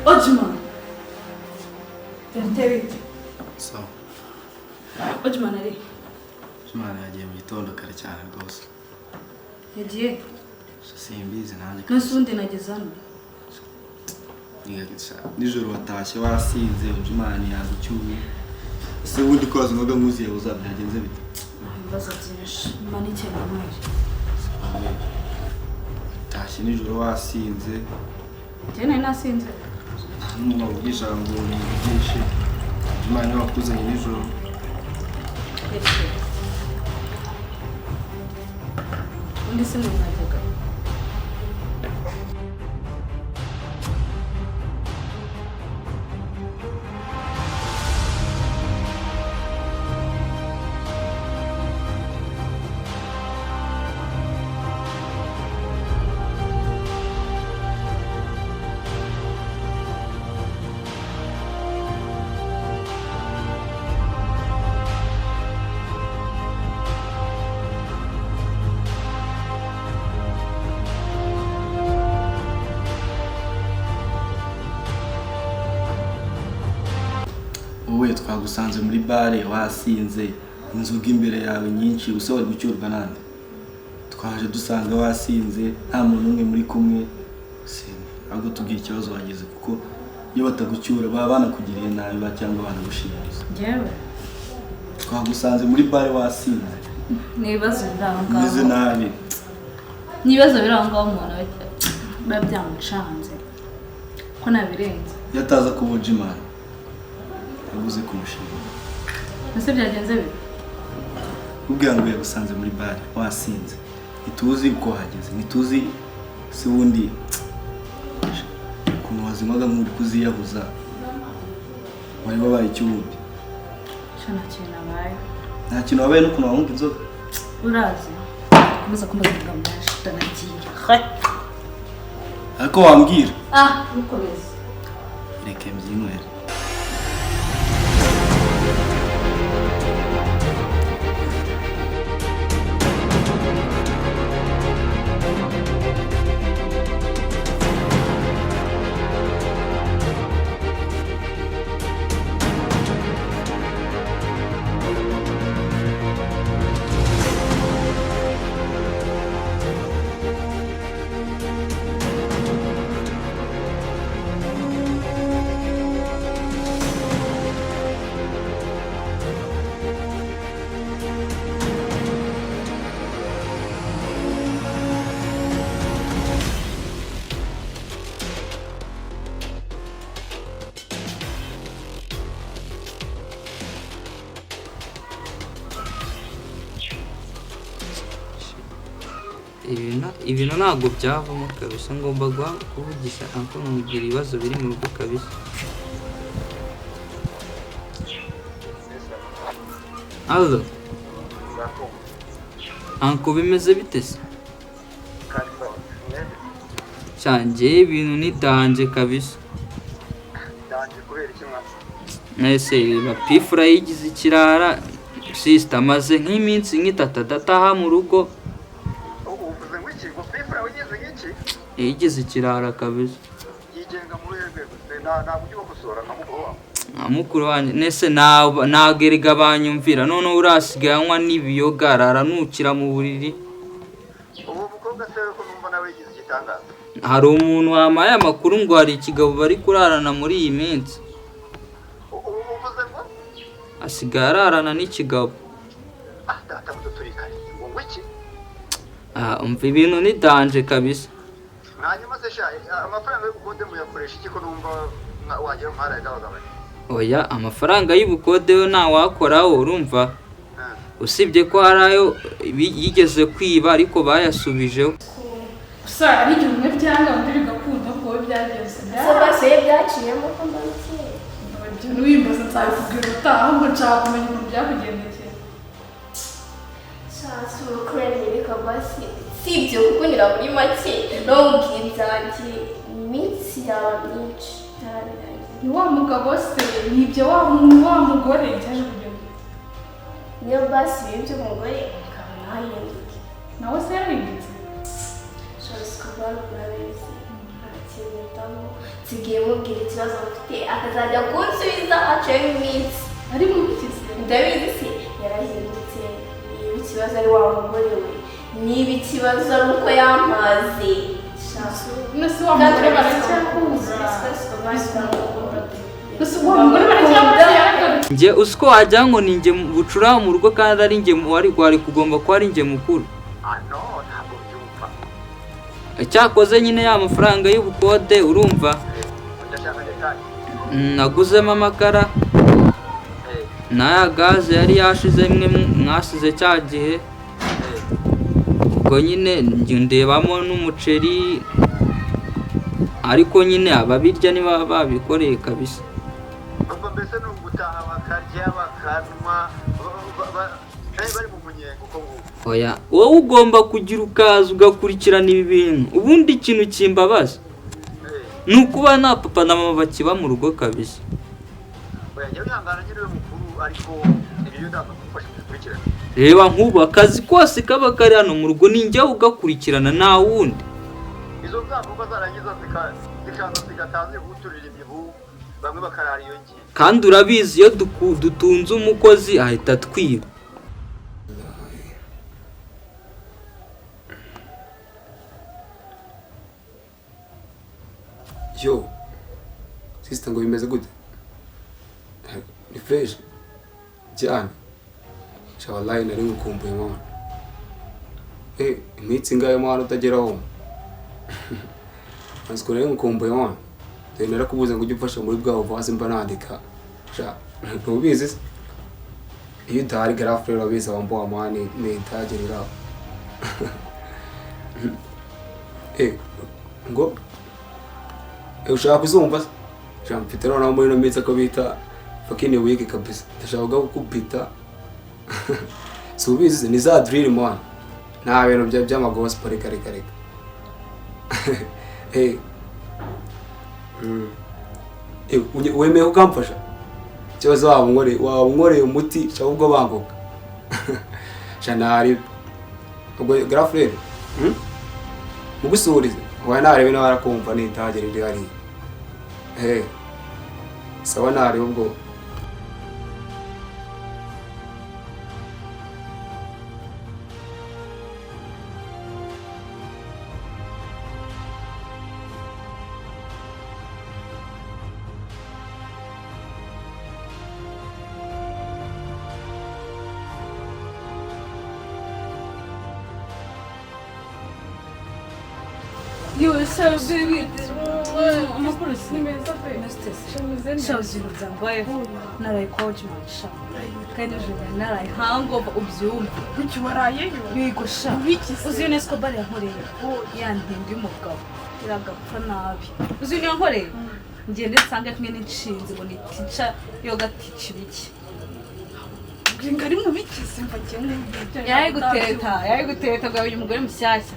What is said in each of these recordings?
Ojman. Terry. So. Ojman ari. Ojman yagiye mu gitondo kare cyane rwose. Yagiye? Simbizi nanjye. Nasundi nageze hano. Nijoro watashye wasinze Ojman yagucyuye. Se wundi kwazo ngoga nkuziye uzabyagenze bite? Ibibazo byinshi. Manike namwe. Tashye nijoro wasinze. Jene nasinze. Numa ubwijambo byinshi. Ojman wakuzanye nijoro. Undi se mwajyaga. Wowe twagusanze muri bare wasinze inzuga imbere yawe nyinshi usaba gucyurwa nande twaje dusanga wasinze nta muntu umwe muri kumwe ahubwo tugira ikibazo wagize kuko iyo batagucyura baba banakugiriye nabi cyangwa banagushimiza Jewe twagusanze muri bare wasinze nibazo biranga nize nabi nibazo biranga umuntu babyamucanze ko nabirenze yataza kubuja Imana ubuze kumushimira ese byagenze bite ubwira ngo yagusanze muri bare wasinze ituzi uko hageze nituzi se wundi ukuntu wazimaga muri kuziyabuza wari wabaye icyubundi cyana cyane abaye nta kintu wabaye n'ukuntu wahunga inzoga urazi kumaze kumbaza ngo ndanagiye ariko wambwira nukomeze reke mbyinywere ibintu ntabwo byavamo kabisa ngomba kuvugisha anko nkugira ibibazo biri mu rugo kabisa. Allo anko bimeze bite se cyanje ibintu ni danje kabisa danje kubera iki mwa nese bapifura yigize ikirara sister maze nk'iminsi nk'itatu adataha mu rugo yigize ikirara kabisa yigenga muri rwego nta buryo bwo gusora nka mukuru wanjye nese nagerega banyumvira none urasigaye anywa n'ibiyoga araranukira mu buriri ubu mukobwa se ko numva nawe yigize igitangaza hari umuntu wamaye amakuru ngo hari ikigabo bari kurarana muri iyi minsi ubu uvuze ngo asigaye ararana n'ikigabo data muturikane ngo iki umva ibintu ni danje kabisa hanyuma se sha amafaranga y'ubukode muyakoresha iki ko numva wagira mpara y'abagabanye oya amafaranga y'ubukode yo nta wakoraho urumva usibye ko hari ayo yigeze kwiba ariko bayasubijeho gusa ari igihe cyangwa undi bigakunda ko byagenze bose byaciyemo ko mbakiye n'uwimbaza nzabikubwira utaha ngo nshaka kumenya ukuntu byakugendekeye sasa urukurane reka basi si ibyo kuko nira muri make no mubwinzange iminsi yawe myinshi ni wa mugabo se nibyo wa mugore cyaje kugenda niyo basi ibyo umugore ukabona ahinduke nawe se yahindutse shobora kuba urabeze ntakinyitaho nsigaye mubwira ikibazo mfite akazajya kunsubiza haciye iminsi ari mu bikizi ndabizi se yarahindutse niba ikibazo ari wa mugore we niba ikibazo ari uko yampaze nose wa mugore baracyakuza nose wa mugore baracyakuza njye usiko wajya ngo ni njye bucura mu rugo kandi ari njye wari kugomba kuba ari njye mukuru. no ntabwo byumva Icyakoze nyine ya mafaranga y'ubukode urumva ndashaka detaye naguzemo amakara n'aya gaze yari yashize imwe mwasize cya gihe ubwo nyine ndebamo n'umuceri ariko nyine ababirya niba babikoreye kabisa. ubwo mbese ni ugutaha bakarya bakanywa bari mu munyenga uko nguko. Oya wowe ugomba kugira ukaza ugakurikirana ibi bintu ubundi ikintu kimbabaza ni ukuba nta papa na mama bakiba mu rugo kabisa. oya njyewe ihangana nyine uri mukuru ariko ibyo ndaza kugufasha kubikurikirana. Reba nk'ubu akazi kose kaba kari hano mu rugo ni njyewe ugakurikirana nta wundi. izo nzavuga zarangiza zikaza zigataza guturira imibu bamwe bakarara iyo ngiye. Kandi urabizi iyo dutunze umukozi ahita twiba. Yo, sister ngo bimeze gute? Ni fresh. Cyane. Wallahi nari ngukumbuye mwana. Imitsi ngayo mwana utageraho. Aziko nari ngukumbuye mwana. Dore narakubuza ngo ujye ufasha muri bwa uvaze mba nandika. Ntubizi se? Iyo utari girlfriend wabiza wambo wa mwana ni itagerera. Ngo ushaka kuzumva se? Mfite noneho muri ino minsi ko bita fucking week kabisa. Ndashaka gukubita. Si ubizi ni za drill man. Nta bintu by'amagospel reka. Wemeye ukamfasha? Cyozo wabunkoreye umuti cyangwa ubwo banguka. Shanari. Ubwo girlfriend. Mugusurize. Wa narebe na barakumva nitagera ndi hari. Sawa nari ubwo. You are so baby. Amakuru si meza pe. Shabuzi nzambaye naraye coach masha. Kandi je naraye hangover ubyumva. Kuki waraye Bigo sha. Uzi UNESCO bari yankoreye. Yandinde umugabo. Iragapfa nabi. Uzi ni yankoreye. Ngende nsanga kumwe n'inshinzi ngo ni teacher yo gatici biki. ngari mu bikizi mva cyane. Yayi guteta bwa uyu mugore mushyashya.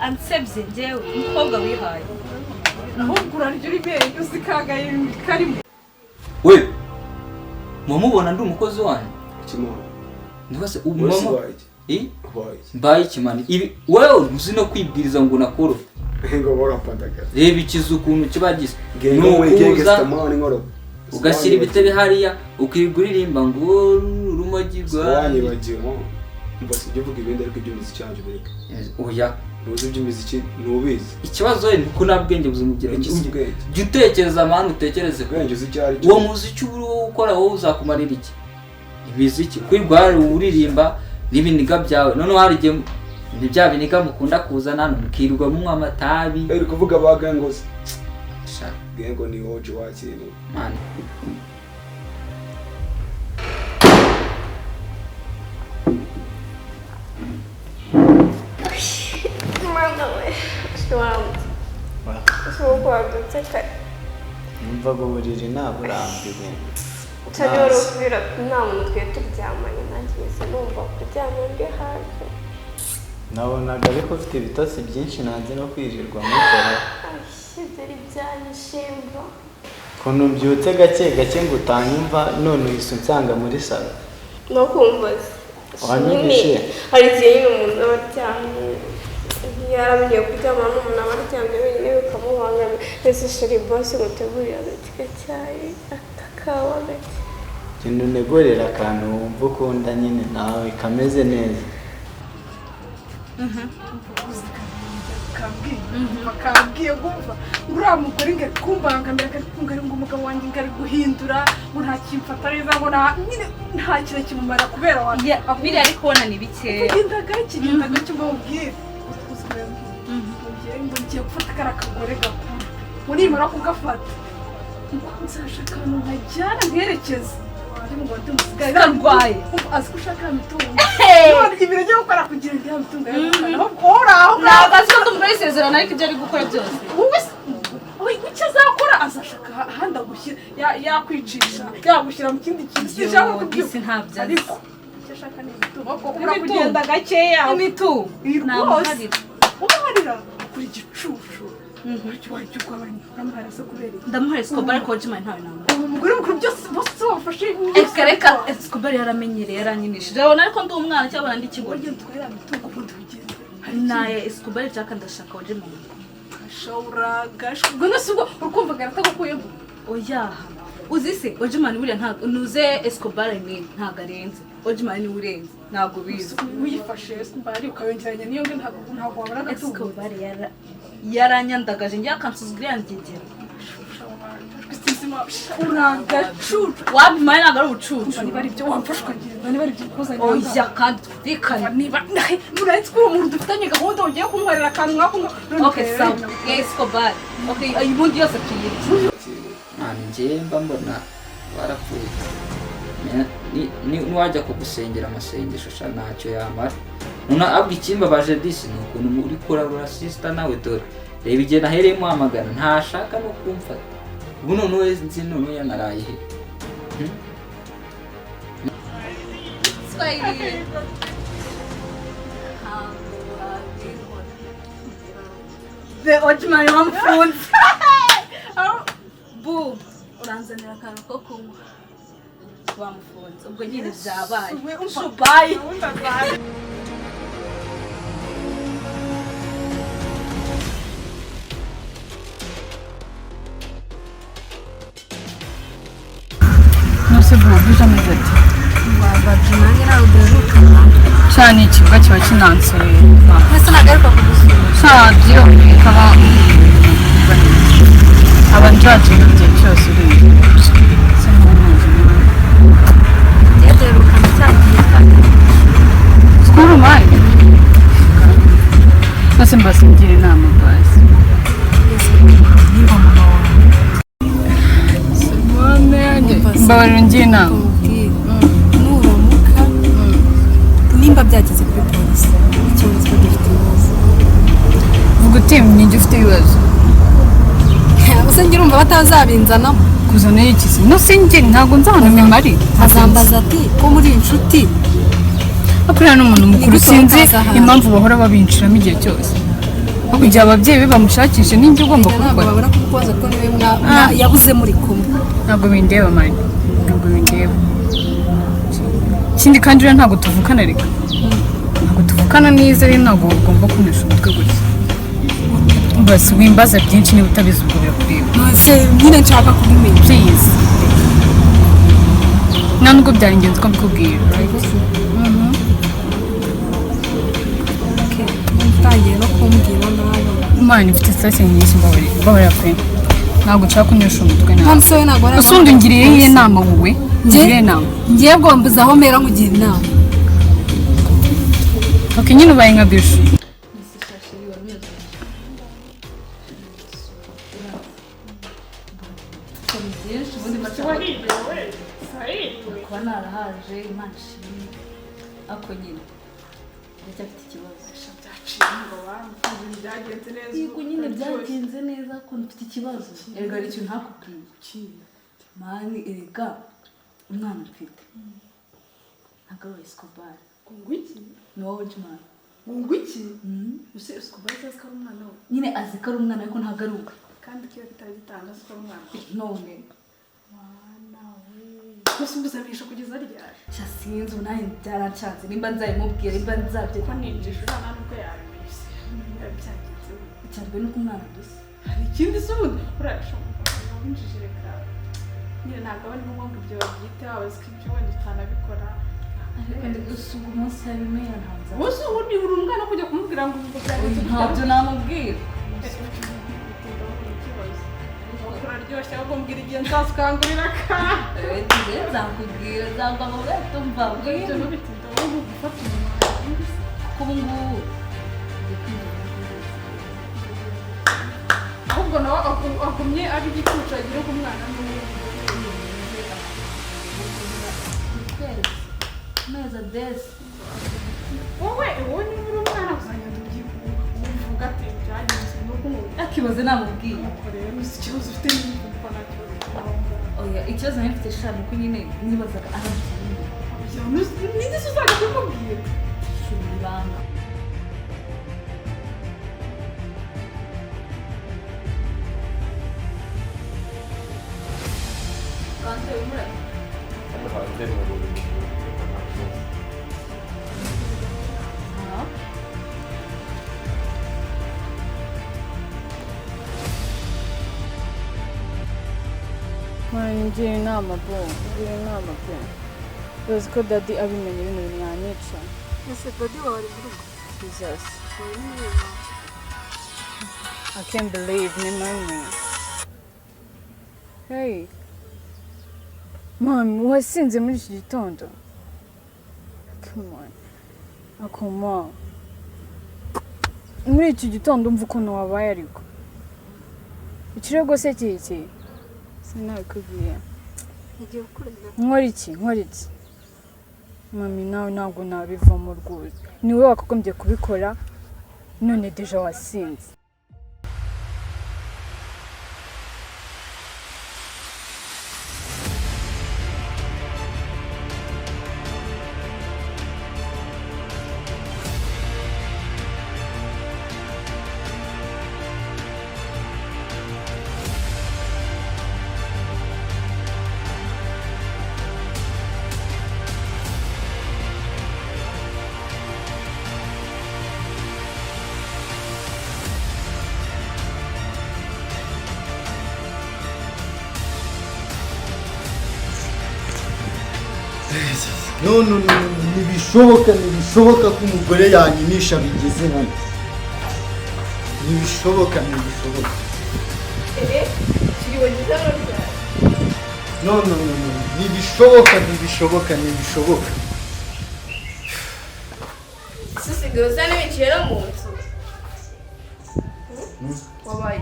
Ansebye njyewe umukobwa wihaye. Ahubwo uraryo ribenye uzikagaye karimo. We mumubona ndi umukozi wanyu Kimona. ndibase umama Why? mbaye kimani ibi wewe uzi no kwibwiriza ngo nakoro Ngo borapandaka. reba ikizu ukuntu kibagize Nukuza ngoro. ugashyira ibitebe hariya ukiguririmba ngo rumagirwa Wanye bagimo. Mbase ibyo vuga ibindi ariko ibyo muzicanje bereka. oya Nuzi ibyo muziki nubizi. ikibazo ni ko nabwenge buzimugira jya utekereza amahanga utekereze Ubwenge uzi cyari. uwo muziki uri ukora wowe uzakumarira iki imiziki kwirwa uririmba n'ibiniga byawe none hari igihe bya biniga mukunda kuzana mukirirwa munywa amatabi Eri kuvuga bagangoze. sha Gengo ni oje wakiri. man Mwana we shiwamuze wabyutse kare numva ngo buriri naburambiwe cyane wari ukubwira ati nta muntu twe turyamanye nanjye mbese numva kuryama ndi hafi nabonaga ariko ufite ibitotsi byinshi nanze no kwirirwa mukora byari byanyishimba ukuntu mbyutse gake gake ngo utanyumva none uhise unsanga muri salo no kumva wanyumvishe hari igihe nyine umuntu aba aryamye yaramenye kuryama n'umuntu aba aryamye wenyine bikamubangamira ese sheri bose ngutegurira agati gacyayi atakawa gake genda unegorera akantu wumva ukunda nyine nawe kameze neza. bakambwiye gumva uriya mugore ngari kumbangamira ngari ngo umugabo wanjye ngari guhindura ngo nta kimfata neza ngo nta kintu kimumara kubera wanjye biriya ariko ubona ni bikeya kigenda gake mbabwire ngo ngiye gufata kariya kagore gakuru ngo nimara kugafata ngo nzashaka ahantu nkajyana nkerekeza karwaye azi ko ushaka imitungo ibiro byo gukora kugira ngo imitungo ntabwo azi ko tumbaye isezerano ariko ibyo ari gukora byose wowe icyo azakora azashaka ahandi agushyira yakwicisha yagushyira mu kindi kintu ijambo kubwisi ntabyo ariko icyo ashaka ni imitungo ukora kugenda gakeya imitungo namuharira umuharira kuri gicucu ndamuhaye Escobar ariko wajimanye ntawe namba umugore mukuru byose bose bafashe reka Escobar yaramenyereye yaranyinishije urabona ariko ndi umwana cyabona ndi kigo twera imitungo ubundi bugenda naye Escobar cyaka ndashaka wajimanye gashawura ubwo nose ubwo urukumva garatagukuyemo oya uzi se wajimanye buriya ntabwo nuze Escobar ntabwo arenze wajimanye ni urenze ntabwo bizi uyifashe Escobar ukayongeranya niyo ntabwo wabona agatungo Escobar yaranyandagaje njye akansuzugura yangegera uragacucu wabimaye ntabwo ari ubucucu niba ari ibyo wamfasha ukagenda niba ari ibyo ukuzanye oya kandi twumvikane niba murahitse ko umuntu dufitanye gahunda ugiye kumuharira akantu nk'ako okay sawa Escobar okay ubundi yose tuyirye njye mba mbona barapfuye niwajya kugusengera amasengesho sha ntacyo yamara abwo ikimbabaje disi ni ukuntu uri kurabura sister nawe dore reba igihe nahereye muhamagara ntashaka no kumfata ubu none wese nzi none yanaraye he wajimanye wamufunze bu uranzanira akantu ko kunywa bamufunze ubwo nyine byabaye shubayi nose buje ameze ati babajimanye nawe uderukana cyane ikibuga kiba kinansoye mwese nagaruka kugusura sabyo kaba abanjaje igihe cyose uri yaderukana cyagiye kandi skuru mai nose mbasingira inama basi mbabarira ngira inama nuramuka nimba byageze kuri polisi ikibazo ko dufite ibibazo vuga uti nijye ufite ibibazo gusa ngira umva batazabinzanamo kuzana iki se nose njye ntabwo nzabona memari azambaza ati ko muri inshuti akurira n'umuntu mukuru sinzi impamvu bahora babinshiramo igihe cyose kugira ababyeyi be bamushakishe n'injye ugomba kubikora babona kukubaza ko niwe yabuze muri kumwe ntabwo bindeba mani ntabwo bindeba ikindi kandi uriya ntabwo tuvukana reka ntabwo tuvukana neza rero ntabwo ugomba kunesha umutwe gutya basi wimbaza byinshi niba utabizi ubwo birakureba maze nyine nshaka kubimenya please nta nubwo byari ingenzi ko mbikubwira utangiye no kumbwira nawe imana ifite sitasiyo nyinshi mbabarira pe ntabwo nshaka kunesha umutwe nawe ntamusoye ntabwo ari usundi ngiriye iyi nama wowe ngiriye inama ngiye gombuza aho mera nkugira inama ok nyine ubaye nka bishu kuba narahaje imana ishimwe ako nyine ndacyafite ikibazo yego nyine byagenze neza ko mfite ikibazo erega ari ikintu ntakubwiye mani erega umwana mfite ntabwo ari Escobar ni wowe jimani ngwiki use Escobar azi ko ari umwana we nyine azi ko ari umwana ariko ntabwo ari uwe kandi kiba kitaragitangaza ko ari umwana none gusa umuzabisha kugeza ryari sinzi ubu nanjye byaranshatse nimba nzabimubwira nimba nzabye ko ninjije uriya nta nubwo yabibise byagenze cyane nuko umwana dusa hari ikindi se ubundi urashobora winjije reka nyine ntabwo aba ari ngombwa ngo ibyo babyite wabazi ko ibyo wenda utanabikora ariko ndi gusuga umunsi yabimenya ntanza bose ubundi buri umwana kujya kumubwira ngo ubwo byagenze ntabyo namubwira uraryoshye ahubwo mbwira igihe nzazikangurira nzakubwira nzakubwira tumva ibyo ntubitinda wowe gufata umuntu kubu ngubu ahubwo nawe agumye ari igicucu agira ku mwana neza desi wowe niba uri umwana uzagenda uvuga ati byagenze nuko akibaze namubwiye rero uzi ikibazo ufite n'imvugo nacyo oya ikibazo nari mfite shana nuko nyine nibazaga aramutse ninde se uzajya kumubwira shuri ibanga kante umurate ngira inama pe uzi ko dadi abimenye bino bintu yanyica ese dadi wawe ari mu rugo jesus I can't believe ni mami hey mami wasinze muri iki gitondo come on akoma muri iki gitondo umva ukuntu wabaye ariko ikirego se kiki sinakubwiye igiye gukurira nkora iki mami nawe ntabwo nabivamo rwose ni wowe wakagombye kubikora none deja wasinze no ntibishoboka ko umugore yanyinisha bigeze hano ntibishoboka no ntibishoboka Sisigaye usa n'ibiciro mu nzu wabaye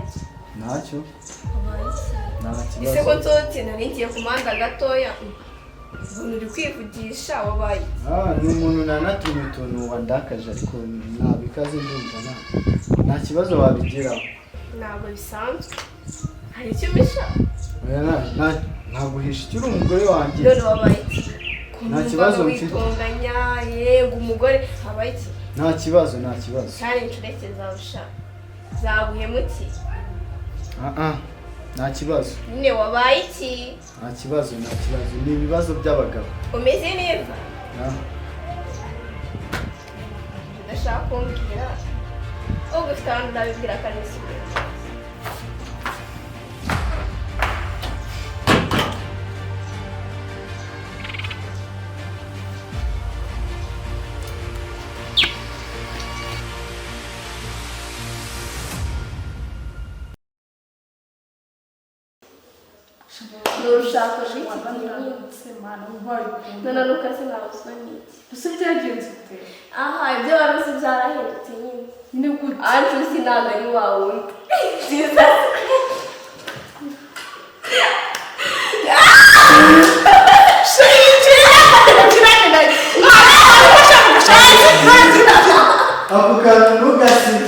ntacyo ese ko nsotse nari ngiye ku muhanda gatoya umuntu uri kwivugisha wabaye ni umuntu nanatumye utuntu wandakaje ariko ntabikaze ndumva nta kibazo wabigeraho ntabwo bisanzwe hari icyo umisha ntabwo uhisha icyo uri umugore wanjye none wabaye nta kibazo mfite witunganya yego umugore habaye iki nta kibazo kandi inshureke zawusha zaguhemukiye nta kibazo nyine wabaye iki nta kibazo ni ibibazo by'abagabo umeze neza ndashaka kumbwira ubwo ufite abantu ndabibwira kandi sibyo Nurushaka none nukazi nabuzwa n'iki gusa byagenze ute aha ibyo waruzi byarahindutse nyine anti uzi ntabwo ari wa wundi byiza ako kantu ntugasibe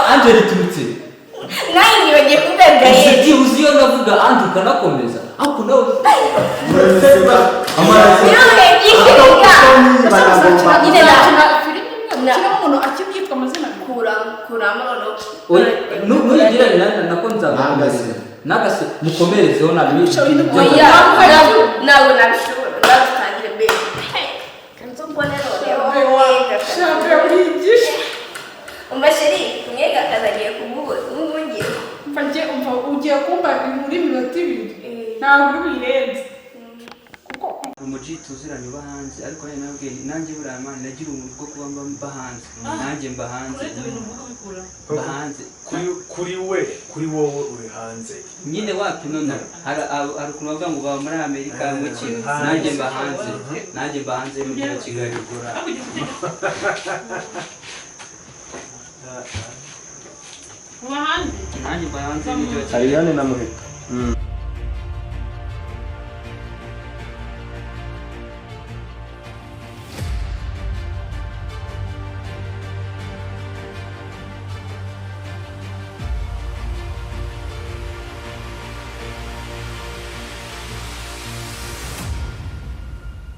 Angel turutse nawe nibagiye kubwabwa uzi uzi iyo navuga Angel ukanakomeza ako nawe niwe yikirika nyine nakina umuntu akibyitwa amazina kuramo nuyigirane nanjye nako nzagukomereza nagase mukomerezeho nabimenye oya ntabwo nabishobora ntabwo utangire mbere kanzo mbonero shaka wigisha umva sheri umwega akazagiye kumubona umubungiye mfanje umva ugiye kumba muri minota 2 ntabwo birenze umuji tuziranye uba hanze ariko hari nabwiye nanjye buriya mani nagira umuntu bwo kuba mba hanze nanjye mba hanze kuri wowe uri hanze nyine wapi none hari ukuntu bavuga ngo baba muri Amerika mu kintu nanjye mba hanze mu gihe Kigali uba hanze nanjye mba hanze mu gihe Ariane na Muheka